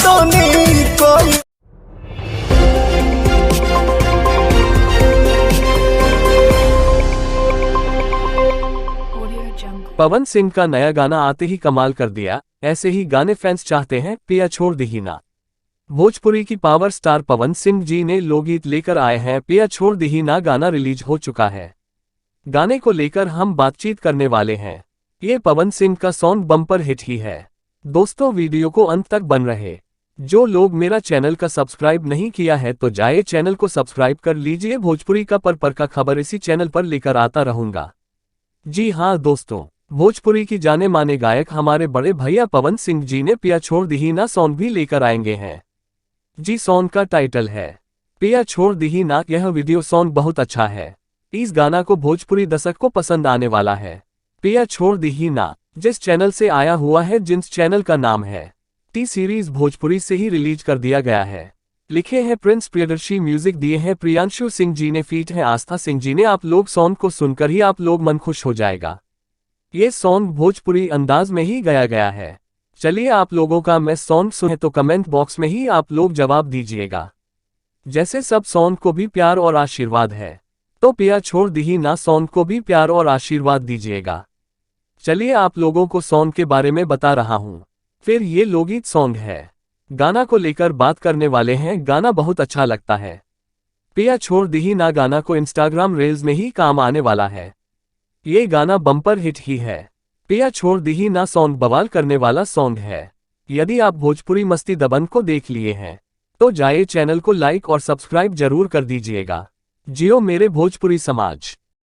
तनी कोई। पवन सिंह का नया गाना आते ही कमाल कर दिया, ऐसे ही गाने फैंस चाहते हैं, पिया छोड़ दही ना। भोजपुरी की पावर स्टार पवन सिंह जी ने लोकगीत लेकर आए हैं, पिया छोड़ दही ना गाना रिलीज हो चुका है। गाने को लेकर हम बातचीत करने वाले हैं। ये पवन सिंह का सॉन्ग बम्पर हिट ही है। दोस्तों, वीडियो को अंत तक बन रहे। जो लोग मेरा चैनल का सब्सक्राइब नहीं किया है तो जाए चैनल को सब्सक्राइब कर लीजिए। भोजपुरी का पर का खबर इसी चैनल पर लेकर आता रहूंगा। जी हाँ दोस्तों, भोजपुरी की जाने माने गायक हमारे बड़े भैया पवन सिंह जी ने पिया छोड़ दही ना सॉन्ग भी लेकर आएंगे हैं। जी सॉन्ग का टाइटल है पिया छोड़ दही ना। यह वीडियो सॉन्ग बहुत अच्छा है। इस गाना को भोजपुरी दर्शक को पसंद आने वाला है। पिया छोड़ दही ना जिस चैनल से आया हुआ है, जिस चैनल का नाम है टी सीरीज, भोजपुरी से ही रिलीज कर दिया गया है। लिखे हैं प्रिंस प्रियदर्शी, म्यूजिक दिए हैं प्रियांशु सिंह जी ने, फीट है आस्था सिंह जी ने। आप लोग सॉन्ग को सुनकर ही आप लोग मन खुश हो जाएगा। ये सॉन्ग भोजपुरी अंदाज में ही गाया गया है। चलिए, आप लोगों का मैं सॉन्ग सुने तो कमेंट बॉक्स में ही आप लोग जवाब दीजिएगा। जैसे सब सॉन्ग को भी प्यार और आशीर्वाद है, तो पिया छोड़ दही ना सॉन्ग को भी प्यार और आशीर्वाद दीजिएगा। चलिए, आप लोगों को सॉन्ग के बारे में बता रहा हूँ। फिर ये लोकगीत सॉन्ग है। गाना को लेकर बात करने वाले हैं। गाना बहुत अच्छा लगता है। पिया छोड़ दही ना गाना को इंस्टाग्राम रील्स में ही काम आने वाला है। ये गाना बम्पर हिट ही है। पिया छोड़ दही ना सॉन्ग बवाल करने वाला सॉन्ग है। यदि आप भोजपुरी मस्ती दबंग को देख लिए हैं तो जाइए चैनल को लाइक और सब्सक्राइब जरूर कर दीजिएगा। जियो मेरे भोजपुरी समाज।